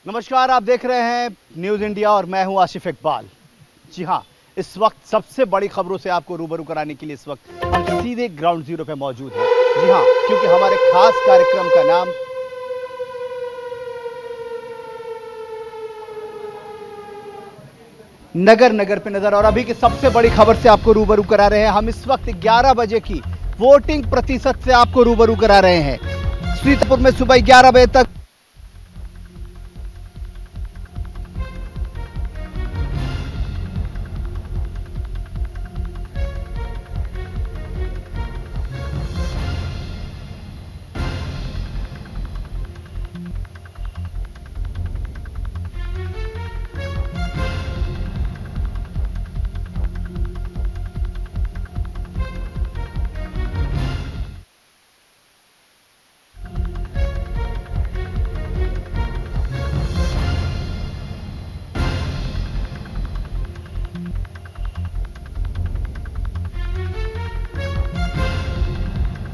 नमस्कार, आप देख रहे हैं न्यूज़ इंडिया और मैं हूं आशिफ इकबाल। जी हां, इस वक्त सबसे बड़ी खबरों से आपको रूबरू कराने के लिए इस वक्त हम सीधे ग्राउंड जीरो पे मौजूद हैं। जी हां, क्योंकि हमारे खास कार्यक्रम का नाम नगर नगर पे नजर। और अभी की सबसे बड़ी खबर से आपको रूबरू करा रहे हैं। हम इस वक्त 11 बजे की वोटिंग प्रतिशत से आपको रूबरू करा रहे हैं। सीतापुर में सुबह 11 बजे तक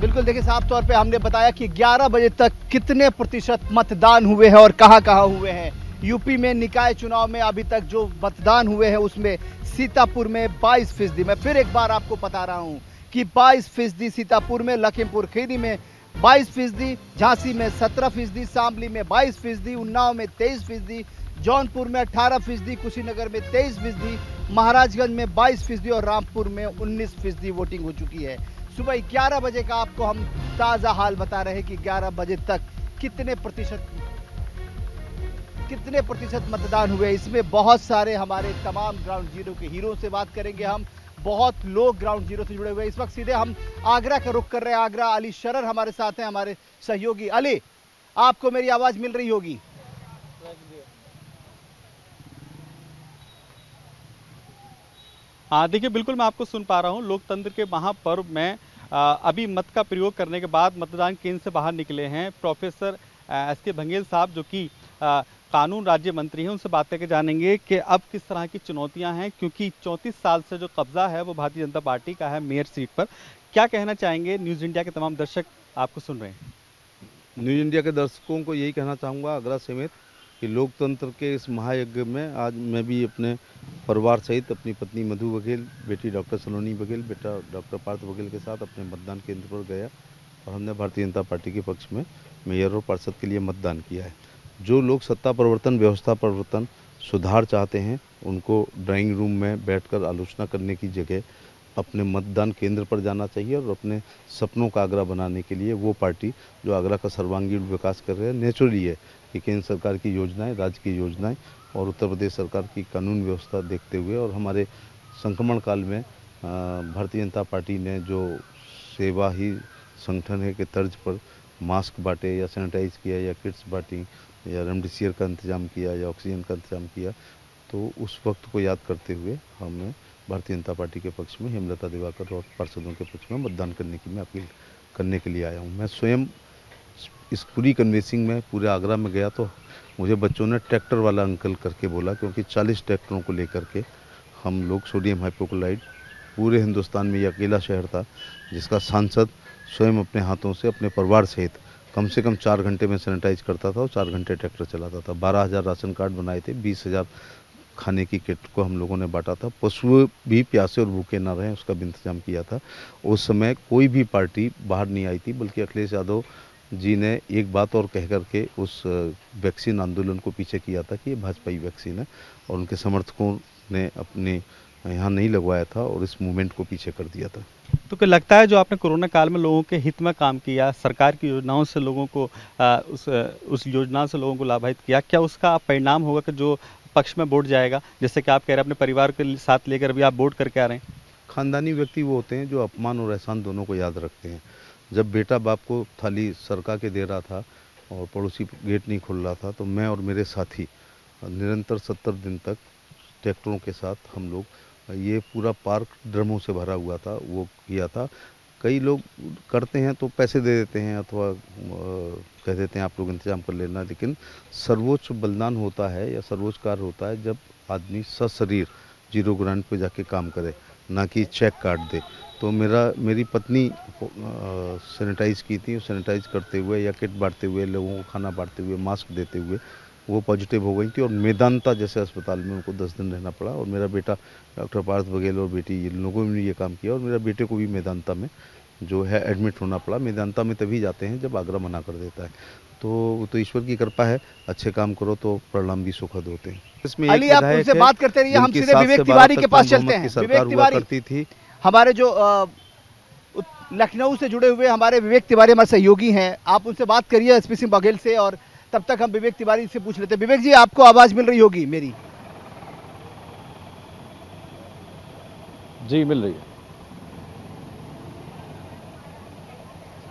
बिल्कुल देखिए, साफ तौर पे हमने बताया कि 11 बजे तक कितने प्रतिशत मतदान हुए हैं और कहां कहां हुए हैं। यूपी में निकाय चुनाव में अभी तक जो मतदान हुए हैं उसमें सीतापुर में 22%। मैं फिर एक बार आपको बता रहा हूं कि 22% सीतापुर में, लखीमपुर खीरी में 22%, झांसी में 17%, शामली में 22%, उन्नाव में 23%, जौनपुर में 18%, कुशीनगर में 23%, महाराजगंज में 22% और रामपुर में 19% वोटिंग हो चुकी है। सुबह 11 बजे का आपको हम ताजा हाल बता रहे हैं कि 11 बजे तक कितने प्रतिशत मतदान हुए। इसमें बहुत सारे हमारे तमाम ग्राउंड जीरो के हीरो से बात करेंगे हम। बहुत लोग ग्राउंड जीरो से जुड़े हुए हैं। इस वक्त सीधे हम आगरा का रुख कर रहे हैं। आगरा अली शरर हमारे साथ हैं, हमारे सहयोगी। अली, आपको मेरी आवाज मिल रही होगी? हाँ, देखिए बिल्कुल मैं आपको सुन पा रहा हूँ। लोकतंत्र के महापर्व में अभी मत का प्रयोग करने के बाद मतदान केंद्र से बाहर निकले हैं प्रोफेसर एस.के. बघेल साहब, जो कि कानून राज्य मंत्री हैं। उनसे बात करके जानेंगे कि अब किस तरह की चुनौतियां हैं, क्योंकि 34 साल से जो कब्जा है वो भारतीय जनता पार्टी का है मेयर सीट पर। क्या कहना चाहेंगे? न्यूज़ इंडिया के तमाम दर्शक आपको सुन रहे हैं। न्यूज़ इंडिया के दर्शकों को यही कहना चाहूँगा, आगरा समेत, कि लोकतंत्र के इस महायज्ञ में आज मैं भी अपने परिवार सहित अपनी पत्नी मधु बघेल, बेटी डॉक्टर सलोनी बघेल, बेटा डॉक्टर पार्थ बघेल के साथ अपने मतदान केंद्र पर गया और हमने भारतीय जनता पार्टी के पक्ष में मेयर और पार्षद के लिए मतदान किया है। जो लोग सत्ता परिवर्तन, व्यवस्था परिवर्तन, सुधार चाहते हैं, उनको ड्राइंग रूम में बैठकर आलोचना करने की जगह अपने मतदान केंद्र पर जाना चाहिए और अपने सपनों का आगरा बनाने के लिए वो पार्टी जो आगरा का सर्वांगीण विकास कर रहे हैं। नेचुरली है कि केंद्र सरकार की योजनाएं, राज्य की योजनाएं और उत्तर प्रदेश सरकार की कानून व्यवस्था देखते हुए और हमारे संक्रमण काल में भारतीय जनता पार्टी ने जो सेवा ही संगठन है के तर्ज पर मास्क बांटे या सैनिटाइज किया या किट्स बांटी या रेमडेसिविर का इंतजाम किया या ऑक्सीजन का इंतजाम किया, तो उस वक्त को याद करते हुए हमने भारतीय जनता पार्टी के पक्ष में हेमलता दिवाकर और पार्षदों के पक्ष में मतदान करने की मैं अपील करने के लिए आया हूँ। मैं स्वयं इस पूरी कन्वेंसिंग में पूरे आगरा में गया तो मुझे बच्चों ने ट्रैक्टर वाला अंकल करके बोला, क्योंकि 40 ट्रैक्टरों को लेकर के हम लोग सोडियम हाइपोक्लोराइड, पूरे हिंदुस्तान में ये अकेला शहर था जिसका सांसद स्वयं अपने हाथों से अपने परिवार सहित कम से कम 4 घंटे में सैनिटाइज करता था और 4 घंटे ट्रैक्टर चलाता था। 12,000 राशन कार्ड बनाए थे, 20,000 खाने की किट को हम लोगों ने बांटा था। पशु भी प्यासे और भूखे ना रहें उसका भी इंतजाम किया था। उस समय कोई भी पार्टी बाहर नहीं आई थी, बल्कि अखिलेश यादव जी ने एक बात और कह करके उस वैक्सीन आंदोलन को पीछे किया था कि ये भाजपाई वैक्सीन है, और उनके समर्थकों ने अपने यहाँ नहीं लगवाया था और इस मूवमेंट को पीछे कर दिया था। तो क्या लगता है जो आपने कोरोना काल में लोगों के हित में काम किया, सरकार की योजनाओं से लोगों को उस योजना से लोगों को लाभान्वित किया, क्या उसका परिणाम होगा कि जो पक्ष में वोट जाएगा? जैसे कि आप कह रहे हैं अपने परिवार के साथ लेकर अभी आप वोट करके आ रहे हैं। खानदानी व्यक्ति वो होते हैं जो अपमान और एहसान दोनों को याद रखते हैं। जब बेटा बाप को थाली सरका के दे रहा था और पड़ोसी गेट नहीं खोल रहा था, तो मैं और मेरे साथी निरंतर 70 दिन तक ट्रैक्टरों के साथ हम लोग, ये पूरा पार्क ड्रमों से भरा हुआ था, वो किया था। कई लोग करते हैं तो पैसे दे देते हैं अथवा कह देते हैं आप लोग इंतजाम कर लेना, लेकिन सर्वोच्च बलिदान होता है या सर्वोच्च कार्य होता है जब आदमी सशरीर जीरो ग्राउंड पे जाके काम करे, ना कि चेक काट दे। तो मेरी पत्नी सैनिटाइज़ की थी, सैनिटाइज़ करते हुए या किट बांटते हुए, लोगों को खाना बांटते हुए, मास्क देते हुए वो पॉजिटिव हो गई थी और मेदांता जैसे अस्पताल में उनको 10 दिन रहना पड़ा। और मेरा बेटा डॉक्टर पार्थ बघेल और बेटी इन लोगों ने ये काम किया और मेरा बेटे को भी मेदांता में जो है एडमिट होना पड़ा। मेदांता में तभी जाते हैं जब आगरा मना कर देता है। तो ईश्वर की कृपा है, अच्छे काम करो तो परिणाम भी सुखद होते हैं। इसमें अली, आप उनसे बात करते रहिए, हम सीधे विवेक तिवारी के पास चलते हैं। विवेक तिवारी करती थी, हमारे जो लखनऊ से जुड़े हुए हमारे विवेक तिवारी हमारे सहयोगी हैं, आप उनसे बात करिए एसपी सिंह बघेल से, और तब तक हम विवेक तिवारी से पूछ लेते हैं। विवेक जी, आपको आवाज मिल रही होगी मेरी? जी मिल रही है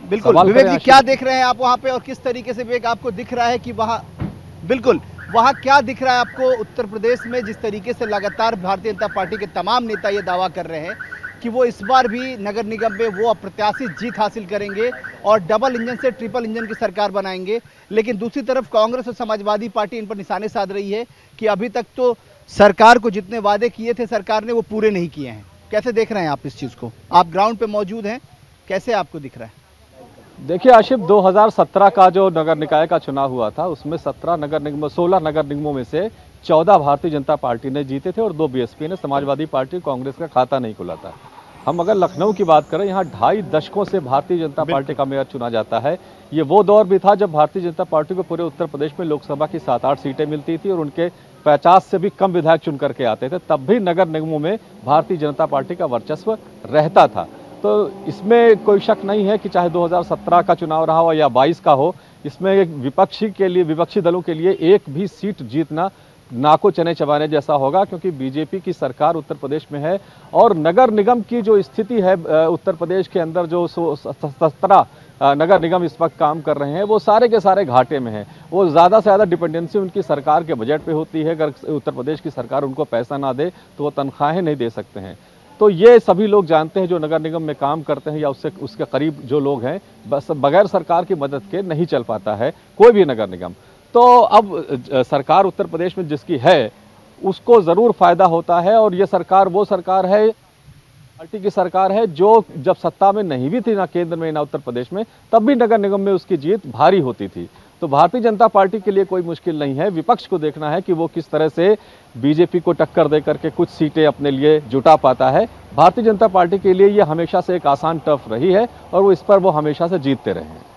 बिल्कुल। विवेक जी, क्या देख रहे हैं आप वहां पे, और किस तरीके से विवेक आपको दिख रहा है कि वहां, बिल्कुल वहां क्या दिख रहा है आपको उत्तर प्रदेश में, जिस तरीके से लगातार भारतीय जनता पार्टी के तमाम नेता ये दावा कर रहे हैं कि वो इस बार भी नगर निगम में वो अप्रत्याशित जीत हासिल करेंगे और डबल इंजन से ट्रिपल इंजन की सरकार बनाएंगे, लेकिन दूसरी तरफ कांग्रेस और समाजवादी पार्टी इन पर निशाने साध रही है कि अभी तक तो सरकार को जितने वादे किए थे सरकार ने वो पूरे नहीं किए हैं। कैसे देख रहे हैं आप इस चीज को? आप ग्राउंड पे मौजूद हैं, कैसे आपको दिख रहा है? देखिए आशिफ, 2017 का जो नगर निकाय का चुनाव हुआ था उसमें 16 नगर निगमों में से 14 भारतीय जनता पार्टी ने जीते थे और 2 बीएसपी ने, समाजवादी पार्टी कांग्रेस का खाता नहीं खुला था। हम अगर लखनऊ की बात करें, यहाँ 2.5 दशकों से भारतीय जनता पार्टी का मेयर चुना जाता है। ये वो दौर भी था जब भारतीय जनता पार्टी को पूरे उत्तर प्रदेश में लोकसभा की 7-8 सीटें मिलती थी और उनके 50 से भी कम विधायक चुन करके आते थे। तब भी नगर निगमों में भारतीय जनता पार्टी का वर्चस्व रहता था। तो इसमें कोई शक नहीं है कि चाहे 2017 का चुनाव रहा हो या 22 का हो, इसमें एक विपक्षी दलों के लिए एक भी सीट जीतना नाको चने चबाने जैसा होगा, क्योंकि बीजेपी की सरकार उत्तर प्रदेश में है और नगर निगम की जो स्थिति है उत्तर प्रदेश के अंदर, जो 17 नगर निगम इस वक्त काम कर रहे हैं वो सारे के सारे घाटे में हैं। वो ज़्यादा से ज़्यादा डिपेंडेंसी उनकी सरकार के बजट पे होती है। अगर उत्तर प्रदेश की सरकार उनको पैसा ना दे तो वो तनख्वाहें नहीं दे सकते हैं। तो ये सभी लोग जानते हैं जो नगर निगम में काम करते हैं या उसके करीब जो लोग हैं, बस बगैर सरकार की मदद के नहीं चल पाता है कोई भी नगर निगम। तो अब सरकार उत्तर प्रदेश में जिसकी है उसको ज़रूर फ़ायदा होता है और ये सरकार वो सरकार है, पार्टी की सरकार है जो जब सत्ता में नहीं भी थी ना केंद्र में ना उत्तर प्रदेश में, तब भी नगर निगम में उसकी जीत भारी होती थी। तो भारतीय जनता पार्टी के लिए कोई मुश्किल नहीं है। विपक्ष को देखना है कि वो किस तरह से बीजेपी को टक्कर दे करके कुछ सीटें अपने लिए जुटा पाता है। भारतीय जनता पार्टी के लिए ये हमेशा से एक आसान टफ रही है और वो इस पर वो हमेशा से जीतते रहे हैं।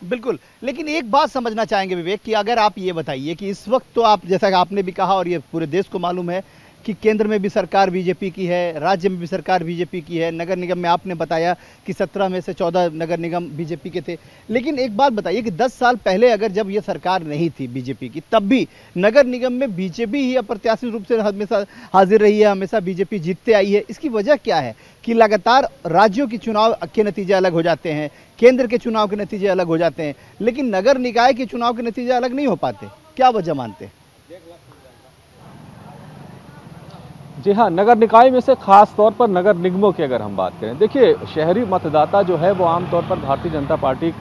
बिल्कुल, लेकिन एक बात समझना चाहेंगे विवेक कि अगर आप ये बताइए कि इस वक्त तो आप, जैसा कि आपने भी कहा और ये पूरे देश को मालूम है कि केंद्र में भी सरकार बीजेपी की है, राज्य में भी सरकार बीजेपी की है, नगर निगम में आपने बताया कि 17 में से 14 नगर निगम बीजेपी के थे। लेकिन एक बात बताइए कि 10 साल पहले अगर जब ये सरकार नहीं थी बीजेपी की, तब भी नगर निगम में बीजेपी ही अप्रत्याशित रूप से हमेशा हाजिर रही है, हमेशा बीजेपी जीतते आई है। इसकी वजह क्या है कि लगातार राज्यों के चुनाव के नतीजे अलग हो जाते हैं, केंद्र के चुनाव के नतीजे अलग हो जाते हैं, लेकिन नगर निकाय के चुनाव के नतीजे अलग नहीं हो पाते? क्या वजह मानते हैं? जी हाँ, नगर निकाय में से खास तौर पर नगर निगमों की अगर हम बात करें, देखिए शहरी मतदाता जो है वो आमतौर पर भारतीय जनता पार्टी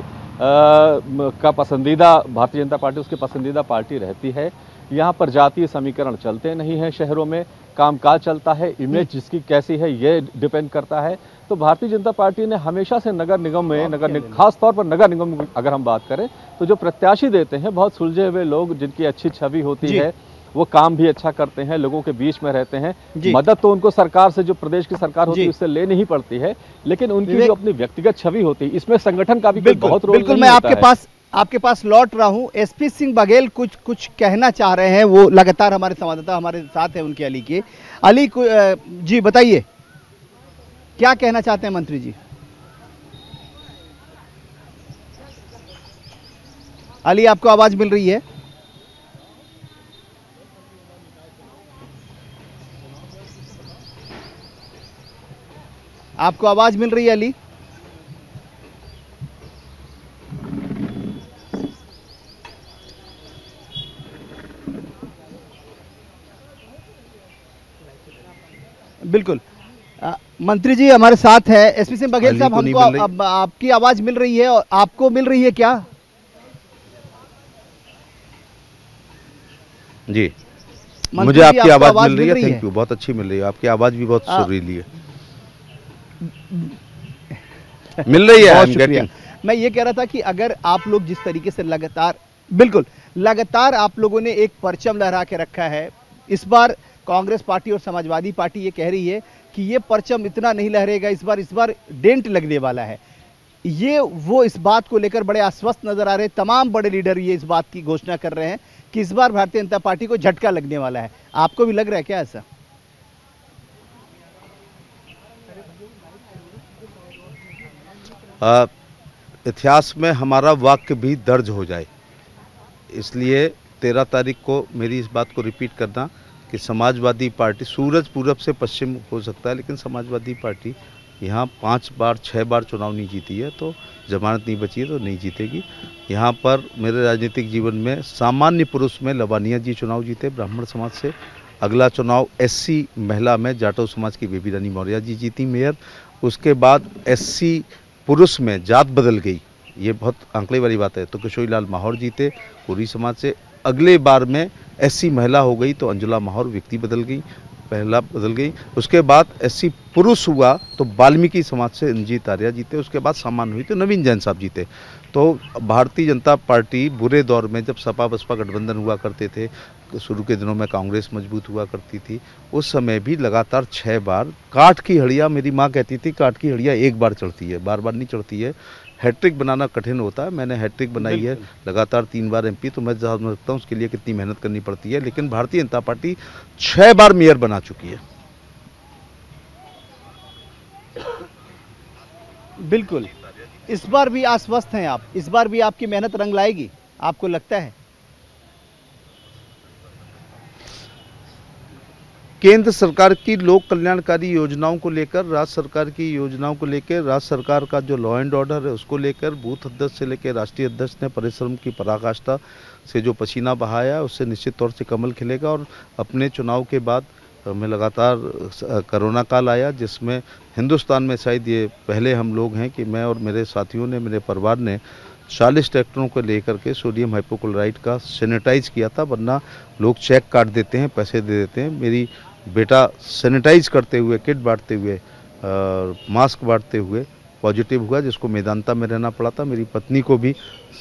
का पसंदीदा, भारतीय जनता पार्टी उसकी पसंदीदा पार्टी रहती है। यहाँ पर जातीय समीकरण चलते नहीं हैं, शहरों में कामकाज चलता है, इमेज जिसकी कैसी है ये डिपेंड करता है। तो भारतीय जनता पार्टी ने हमेशा से नगर निगम में खास तौर पर नगर निगम अगर हम बात करें तो जो प्रत्याशी देते हैं बहुत सुलझे हुए लोग, जिनकी अच्छी छवि होती है, वो काम भी अच्छा करते हैं, लोगों के बीच में रहते हैं। मदद तो उनको सरकार से, जो प्रदेश की सरकार होती है उससे लेनी ही पड़ती है, लेकिन उनकी जो अपनी व्यक्तिगत छवि होती है इसमें संगठन का भी बहुत रोल। बिल्कुल, मैं आपके पास लौट रहा हूं। एसपी सिंह बघेल कुछ कहना चाह रहे हैं, वो लगातार हमारे संवाददाता हमारे साथ है उनके। अली जी बताइए, क्या कहना चाहते हैं मंत्री जी? अली, आपको आवाज मिल रही है? आपको आवाज मिल रही है अली? बिल्कुल, मंत्री जी हमारे साथ है। एसपी सिंह बघेल साहब, हमको आपकी आवाज मिल रही है और आपको मिल रही है क्या? जी, मुझे आपकी आवाज मिल रही है। थैंक यू, बहुत अच्छी मिल रही है। आपकी आवाज भी बहुत सुरीली है, मिल रही है। मैं ये कह रहा था कि अगर आप लोग जिस तरीके से लगातार आप लोगों ने एक परचम लहरा के रखा है, इस बार कांग्रेस पार्टी और समाजवादी पार्टी ये कह रही है कि ये परचम इतना नहीं लहरेगा, इस बार डेंट लगने वाला है। ये वो इस बात को लेकर बड़े आश्वस्त नजर आ रहे हैं। तमाम बड़े लीडर ये इस बात की घोषणा कर रहे हैं कि इस बार भारतीय जनता पार्टी को झटका लगने वाला है। आपको भी लग रहा है क्या ऐसा? इतिहास में हमारा वाक्य भी दर्ज हो जाए, इसलिए 13 तारीख को मेरी इस बात को रिपीट करना कि समाजवादी पार्टी, सूरज पूरब से पश्चिम हो सकता है लेकिन समाजवादी पार्टी यहाँ 5 बार 6 बार चुनाव नहीं जीती है, तो जमानत नहीं बची है तो नहीं जीतेगी। यहाँ पर मेरे राजनीतिक जीवन में सामान्य पुरुष में लवानिया जी चुनाव जीते ब्राह्मण समाज से। अगला चुनाव एससी महिला में जाटव समाज की बेबी रानी मौर्य जी जीती मेयर। उसके बाद एससी पुरुष में जात बदल गई, ये बहुत आंकड़े वाली बात है, तो किशोरीलाल माहौर जीते कोरी समाज से। अगले बार में एससी महिला हो गई तो अंजुला माहौर व्यक्ति बदल गई, पहला बदल गई। उसके बाद एससी पुरुष हुआ तो वाल्मीकि समाज से रंजीत आर्या जीते। उसके बाद सामान्य हुई तो नवीन जैन साहब जीते। तो भारतीय जनता पार्टी बुरे दौर में, जब सपा बसपा गठबंधन हुआ करते थे, शुरू के दिनों में कांग्रेस मजबूत हुआ करती थी, उस समय भी लगातार 6 बार काठ की हड़िया, मेरी माँ कहती थी काठ की हड़िया एक बार चढ़ती है, बार बार नहीं चढ़ती है। हैट्रिक बनाना कठिन होता है, मैंने हैट्रिक बनाई है, लगातार 3 बार एमपी, तो मैं समझ सकता हूँ उसके लिए कितनी मेहनत करनी पड़ती है। लेकिन भारतीय जनता पार्टी 6 बार मेयर बना चुकी है। बिल्कुल, इस बार भी आश्वस्त हैं आप? इस बार भी आपकी मेहनत रंग लाएगी, आपको लगता है? केंद्र सरकार की लोक कल्याणकारी योजनाओं को लेकर, राज्य सरकार की योजनाओं को लेकर, राज्य सरकार का जो लॉ एंड ऑर्डर है उसको लेकर, बूथ अध्यक्ष से लेकर राष्ट्रीय अध्यक्ष ने परिश्रम की पराकाष्ठा से जो पसीना बहाया, उससे निश्चित तौर से कमल खिलेगा। और अपने चुनाव के बाद में लगातार कोरोना काल आया, जिसमें हिंदुस्तान में शायद ये पहले हम लोग हैं कि मैं और मेरे साथियों ने, मेरे परिवार ने 40 ट्रैक्टरों को लेकर के सोडियम हाइपोक्लोराइड का सैनिटाइज किया था। वरना लोग चेक काट देते हैं, पैसे दे देते हैं। मेरी बेटा सैनिटाइज करते हुए, किट बांटते हुए, मास्क बांटते हुए पॉजिटिव हुआ, जिसको मेदांता में रहना पड़ा था। मेरी पत्नी को भी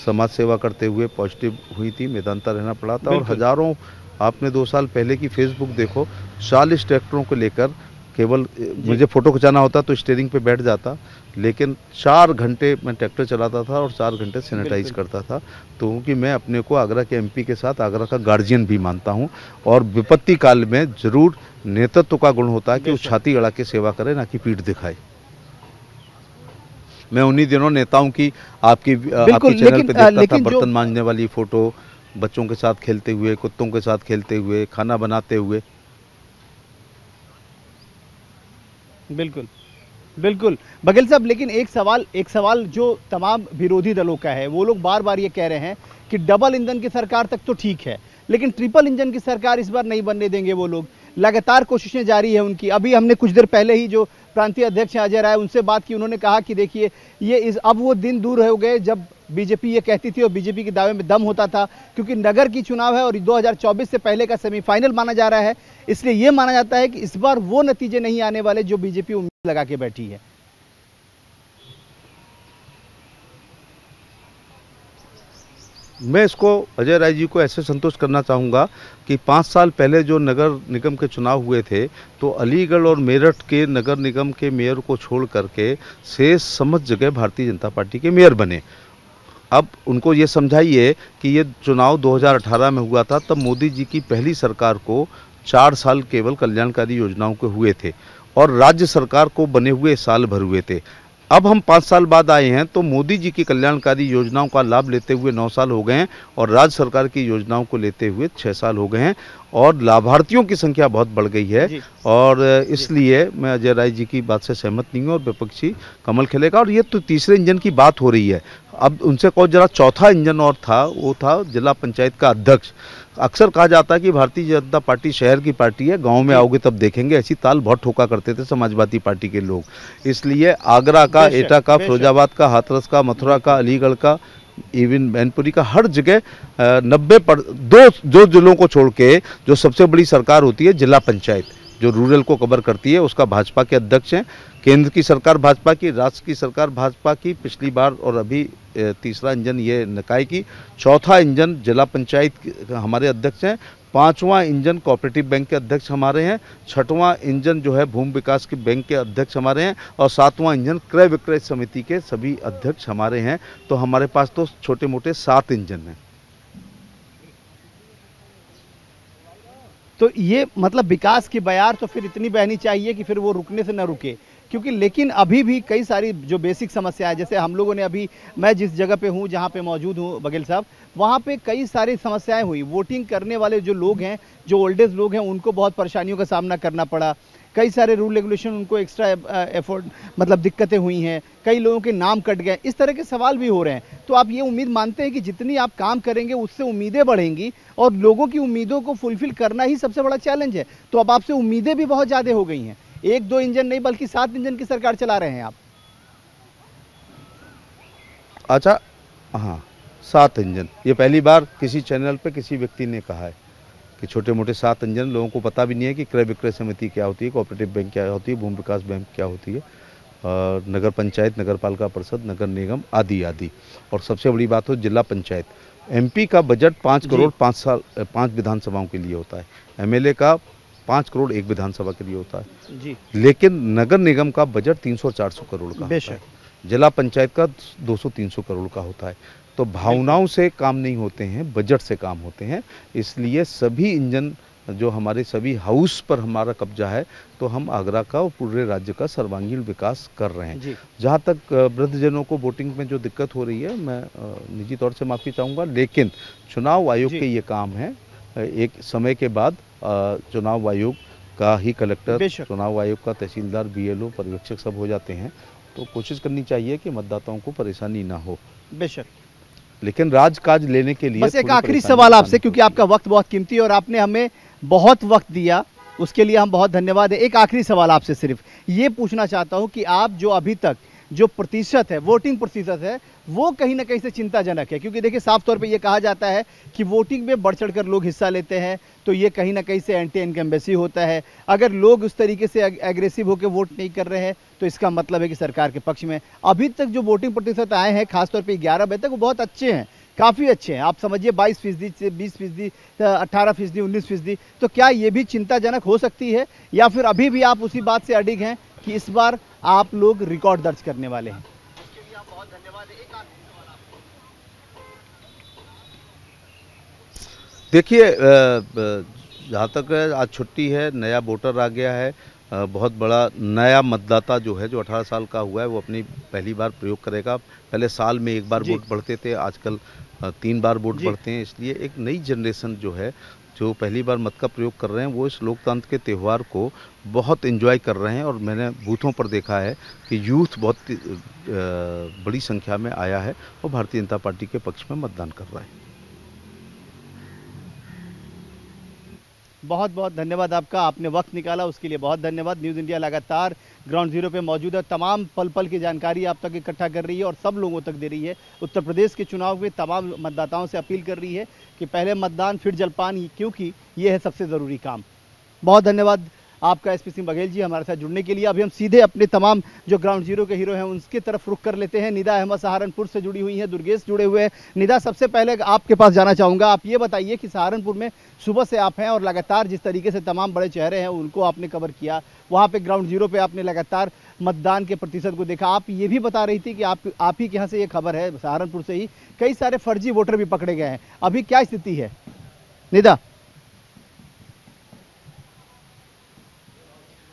समाज सेवा करते हुए पॉजिटिव हुई थी, मेदांता रहना पड़ा था। और हजारों, आपने 2 साल पहले की फेसबुक देखो, 40 ट्रैक्टरों को लेकर, केवल मुझे फ़ोटो खिंचाना होता तो स्टीयरिंग पे बैठ जाता, लेकिन 4 घंटे मैं ट्रैक्टर चलाता था और 4 घंटे सैनिटाइज करता था। तो क्योंकि मैं अपने को आगरा के एमपी के साथ आगरा का गार्जियन भी मानता हूं, और विपत्ति काल में जरूर नेतृत्व का गुण होता है कि वो छाती अड़ा के सेवा करे, ना कि पीठ दिखाए। मैं उन्हीं दिनों नेताओं की आपकी चैनल पे देखता था, बर्तन मांजने वाली फोटो, बच्चों के साथ खेलते हुए, कुत्तों के साथ खेलते हुए, खाना बनाते हुए। बिल्कुल बिल्कुल बघेल साहब, लेकिन एक सवाल जो तमाम विरोधी दलों का है, वो लोग बार बार ये कह रहे हैं कि डबल इंजन की सरकार तक तो ठीक है, लेकिन ट्रिपल इंजन की सरकार इस बार नहीं बनने देंगे। वो लोग लगातार कोशिशें जारी है उनकी। अभी हमने कुछ देर पहले ही जो प्रांतीय अध्यक्ष अजय राय, उनसे बात की, उन्होंने कहा कि देखिए अब वो दिन दूर हो गए जब बीजेपी ये कहती थी और बीजेपी के दावे में दम होता था, क्योंकि नगर की चुनाव है और 2024 से पहले का सेमीफाइनल माना जा रहा है, इसलिए ये माना जाता है कि इस बार वो नतीजे नहीं आने वाले जो बीजेपी उम्मीद लगा के बैठी है। मैं इसको अजय राय जी को ऐसे संतुष्ट करना चाहूँगा कि 5 साल पहले जो नगर निगम के चुनाव हुए थे, तो अलीगढ़ और मेरठ के नगर निगम के मेयर को छोड़ करके शेष समस्त जगह भारतीय जनता पार्टी के मेयर बने। अब उनको ये समझाइए कि ये चुनाव 2018 में हुआ था, तब मोदी जी की पहली सरकार को 4 साल केवल कल्याणकारी योजनाओं के हुए थे और राज्य सरकार को बने हुए साल भर हुए थे। अब हम 5 साल बाद आए हैं तो मोदी जी की कल्याणकारी योजनाओं का लाभ लेते हुए 9 साल हो गए हैं और राज्य सरकार की योजनाओं को लेते हुए 6 साल हो गए हैं और लाभार्थियों की संख्या बहुत बढ़ गई है। और इसलिए मैं अजय राय जी की बात से सहमत नहीं हूँ और विपक्षी कमल खिलेगा। और ये तो तीसरे इंजन की बात हो रही है, अब उनसे कहो जरा चौथा इंजन और था, वो था जिला पंचायत का अध्यक्ष। अक्सर कहा जाता है कि भारतीय जनता पार्टी शहर की पार्टी है, गांव में आओगे तब देखेंगे, ऐसी ताल बहुत ठोका करते थे समाजवादी पार्टी के लोग। इसलिए आगरा का, एटा का, फिरोजाबाद का, हाथरस का, मथुरा का, अलीगढ़ का, इवन मैनपुरी का, हर जगह 2 जिलों को छोड़ के जो सबसे बड़ी सरकार होती है जिला पंचायत, जो रूरल को कवर करती है, उसका भाजपा के अध्यक्ष हैं केंद्र की सरकार भाजपा की, राज्य की सरकार भाजपा की पिछली बार, और अभी तीसरा इंजन ये निकाय की, चौथा इंजन जिला पंचायत हमारे अध्यक्ष हैं, पांचवां इंजन कोऑपरेटिव बैंक के अध्यक्ष हमारे हैं, छठवां इंजन जो है भूमि विकास के बैंक के अध्यक्ष हमारे हैं, और सातवां इंजन क्रय विक्रय समिति के सभी अध्यक्ष हमारे हैं। तो हमारे पास तो छोटे मोटे 7 इंजन हैं। तो ये मतलब विकास की बयार तो फिर इतनी बहनी चाहिए कि फिर वो रुकने से न रुके, क्योंकि लेकिन अभी भी कई सारी जो बेसिक समस्याएं, जैसे हम लोगों ने अभी, मैं जिस जगह पे हूँ जहाँ पे मौजूद हूँ बघेल साहब, वहाँ पे कई सारी समस्याएं हुई। वोटिंग करने वाले जो लोग हैं, जो ओल्ड एज लोग हैं, उनको बहुत परेशानियों का सामना करना पड़ा। कई सारे रूल रेगुलेशन, उनको एक्स्ट्रा एफर्ट मतलब दिक्कतें हुई हैं, कई लोगों के नाम कट गए, इस तरह के सवाल भी हो रहे हैं। तो आप ये उम्मीद मानते हैं कि जितनी आप काम करेंगे उससे उम्मीदें बढ़ेंगी, और लोगों की उम्मीदों को फुलफिल करना ही सबसे बड़ा चैलेंज है। तो अब आपसे उम्मीदें भी बहुत ज़्यादा हो गई हैं, 1-2 इंजन नहीं बल्कि 7 इंजन की सरकार चला रहे हैं आप। अच्छा, हाँ, 7 इंजन, ये पहली बार किसी चैनल पे किसी व्यक्ति ने कहा है कि छोटे मोटे 7 इंजन। लोगों को पता भी नहीं है कि क्रय विक्रय समिति क्या होती है, कोऑपरेटिव बैंक क्या होती है, भूमि विकास बैंक क्या होती है, नगर पंचायत, नगर पालिका परिषद, नगर निगम आदि आदि। और सबसे बड़ी बात हो जिला पंचायत, एमपी का बजट 5 करोड़ 5 विधानसभाओं के लिए होता है, एमएलए का 5 करोड़ 1 विधानसभा के लिए होता है जी। लेकिन नगर निगम का बजट 300-400 करोड़ का होता है, जिला पंचायत का 200-300 करोड़ का होता है। तो भावनाओं से काम नहीं होते हैं, बजट से काम होते हैं। इसलिए सभी इंजन जो हमारे सभी हाउस पर हमारा कब्जा है, तो हम आगरा का और पूरे राज्य का सर्वांगीण विकास कर रहे हैं। जहाँ तक वृद्धजनों को वोटिंग में जो दिक्कत हो रही है, मैं निजी तौर से माफ़ी चाहूँगा, लेकिन चुनाव आयोग के ये काम है। एक समय के बाद चुनाव आयोग का ही कलेक्टर, चुनाव आयोग का तहसीलदार, बीएलओ, पर्यवेक्षक सब हो जाते हैं। तो कोशिश करनी चाहिए कि मतदाताओं को परेशानी ना हो। बेशक, लेकिन राजकाज लेने के लिए बस एक आखिरी सवाल आपसे, क्योंकि आपका वक्त बहुत कीमती है और आपने हमें बहुत वक्त दिया, उसके लिए हम बहुत धन्यवाद है। एक आखिरी सवाल आपसे सिर्फ ये पूछना चाहता हूं कि आप जो अभी तक जो प्रतिशत है, वोटिंग प्रतिशत है, वो कहीं ना कहीं से चिंताजनक है, क्योंकि देखिए साफ तौर पे ये कहा जाता है कि वोटिंग में बढ़ चढ़कर लोग हिस्सा लेते हैं, तो ये कहीं ना कहीं से एंटी इनकम्बेंसी होता है। अगर लोग उस तरीके से एग्रेसिव होकर वोट नहीं कर रहे हैं, तो इसका मतलब है कि सरकार के पक्ष में। अभी तक जो वोटिंग प्रतिशत आए हैं खासतौर पर 11 बजे तक, वो बहुत अच्छे हैं, काफ़ी अच्छे हैं। आप समझिए 22% से 20%, 18%, 19%। तो क्या ये भी चिंताजनक हो सकती है, या फिर अभी भी आप उसी बात से अडिग हैं कि इस बार आप लोग रिकॉर्ड दर्ज करने वाले हैं? उसके लिए आप बहुत धन्यवाद। एक आखिरी सवाल आपको। देखिए, जहाँ तक आज छुट्टी है, नया वोटर आ गया है, बहुत बड़ा नया मतदाता जो है, जो 18 साल का हुआ है, वो अपनी पहली बार प्रयोग करेगा। पहले साल में 1 बार वोट पड़ते थे, आजकल 3 बार वोट पड़ते हैं। इसलिए एक नई जनरेशन जो है, जो पहली बार मत का प्रयोग कर रहे हैं, वो इस लोकतंत्र के त्यौहार को बहुत एंजॉय कर रहे हैं। और मैंने बूथों पर देखा है कि यूथ बहुत बड़ी संख्या में आया है और भारतीय जनता पार्टी के पक्ष में मतदान कर रहा है। बहुत बहुत धन्यवाद आपका, आपने वक्त निकाला, उसके लिए बहुत धन्यवाद। न्यूज़ इंडिया लगातार ग्राउंड जीरो पे मौजूद है, तमाम पल पल की जानकारी आप तक इकट्ठा कर रही है और सब लोगों तक दे रही है। उत्तर प्रदेश के चुनाव में तमाम मतदाताओं से अपील कर रही है कि पहले मतदान फिर जलपान, क्योंकि ये है सबसे ज़रूरी काम। बहुत धन्यवाद आपका एसपी सिंह बघेल जी हमारे साथ जुड़ने के लिए। अभी हम सीधे अपने तमाम जो ग्राउंड जीरो के हीरो हैं उनकी तरफ रुख कर लेते हैं। निदा अहमद सहारनपुर से जुड़ी हुई हैं, दुर्गेश जुड़े हुए हैं। निदा, सबसे पहले आपके पास जाना चाहूँगा, आप ये बताइए कि सहारनपुर में सुबह से आप हैं और लगातार जिस तरीके से तमाम बड़े चेहरे हैं उनको आपने कवर किया, वहाँ पे ग्राउंड जीरो पे आपने लगातार मतदान के प्रतिशत को देखा। आप ये भी बता रही थी कि आप ही के यहाँ से ये खबर है, सहारनपुर से ही कई सारे फर्जी वोटर भी पकड़े गए हैं, अभी क्या स्थिति है निदा?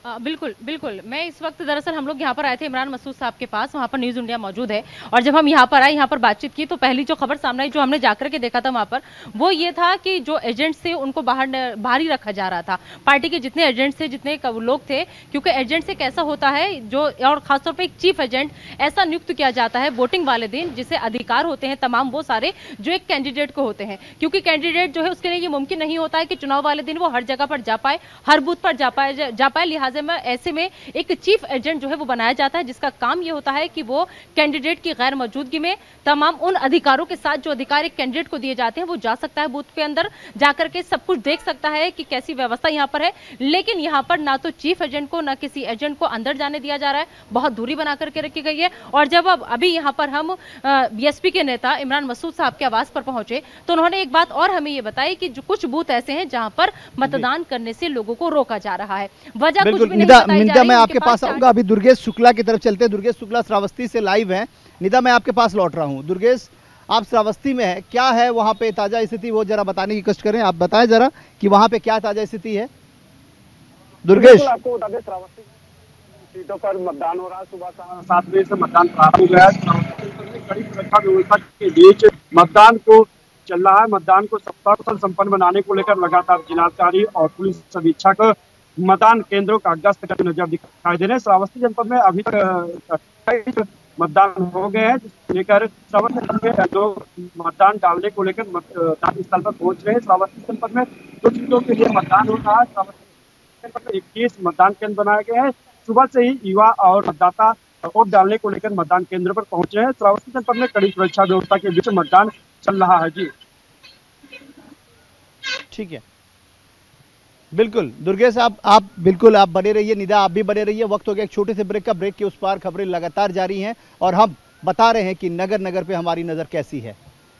बिल्कुल बिल्कुल, मैं इस वक्त दरअसल हम लोग यहाँ पर आए थे इमरान मसूद साहब के पास, वहाँ पर न्यूज़ इंडिया मौजूद है। और जब हम यहाँ पर आए, यहाँ पर बातचीत की, तो पहली जो खबर सामने आई, जो हमने जाकर के देखा था वहाँ पर, वो ये था कि जो एजेंट्स थे उनको बाहर ही रखा जा रहा था। पार्टी के जितने एजेंट्स थे, जितने लोग थे, क्योंकि एजेंट्स एक ऐसा होता है जो, और खासतौर पर एक चीफ एजेंट ऐसा नियुक्त किया जाता है वोटिंग वाले दिन, जिसे अधिकार होते हैं तमाम वो सारे जो एक कैंडिडेट को होते हैं। क्योंकि कैंडिडेट जो है उसके लिए ये मुमकिन नहीं होता है कि चुनाव वाले दिन वो हर जगह पर जा पाए, हर बूथ पर जा पाए, लिहाजा ऐसे में एक चीफ एजेंट जो है वो बनाया जाता है, जिसका काम ये होता है कि वो कैंडिडेट की गैर मौजूदगी में तमाम उन अधिकारों के साथ जो अधिकार एक कैंडिडेट को दिए जाते हैं वो जा सकता है बूथ के अंदर जाकर के सब कुछ देख सकता है कि कैसी व्यवस्था यहाँ पर है। लेकिन यहाँ पर ना तो चीफ एजेंट को ना किसी एजेंट को अंदर जाने दिया जा रहा है, बहुत दूरी बना करके रखी गई है। और जब अभी यहाँ पर हम बीएसपी के नेता इमरान मसूद साहब के आवास पर पहुंचे तो उन्होंने एक बात और हमें ये बताई कि जो कुछ बूथ ऐसे हैं जहां पर मतदान करने से लोगों को रोका जा रहा है, वजह कुछ भी नहीं बताई जा रही। निदा, मैं आपके पास आऊंगा। अभी दुर्गेश शुक्ला की तरफ चलते हैं। दुर्गेश शुक्ला श्रावस्ती से लाइव हैं। निदा, मैं आपके पास लौट रहा हूं। दुर्गेश, आप श्रावस्ती में है, क्या है वहां पे ताजा स्थिति, वो जरा बताने की कोशिश करें। आप बताएं जरा कि वहां पे क्या ताजा स्थिति है। दुर्गेश, आपको बता दें, श्रावस्ती सीटों पर मतदान हो रहा है। सुबह 7 बजे से मतदान प्रारंभ हो गया है। कड़ी सुरक्षा व्यवस्था के बीच मतदान को चल रहा है। मतदान को सफल संपन्न बनाने को लेकर लगातार जिलाधिकारी और पुलिस अधीक्षक मतदान केंद्रों का गश्त करते नजर दिखाई दे रहे हैं। श्रावस्ती जनपद में अभी तक मतदान हो गए हैं, जिसको लेकर श्रावस्ती जनपद में लोग मतदान डालने को लेकर मतदान स्थल पर पहुंच रहे हैं। श्रावस्ती जनपद में 2 सीटों के लिए मतदान हो रहा है। श्रावस्ती जनपद में 21 मतदान केंद्र बनाए गए हैं। सुबह से ही युवा और मतदाता वोट डालने को लेकर मतदान केंद्र पर पहुंचे हैं। श्रावस्ती जनपद में कड़ी सुरक्षा व्यवस्था के बीच मतदान चल रहा है। जी ठीक है, बिल्कुल दुर्गेश, आप बिल्कुल आप बने रहिए। निदा, आप भी बने रहिए। वक्त हो गया एक छोटे से ब्रेक का। ब्रेक के उस पार खबरें लगातार जारी हैं और हम बता रहे हैं कि नगर नगर पे हमारी नजर कैसी है।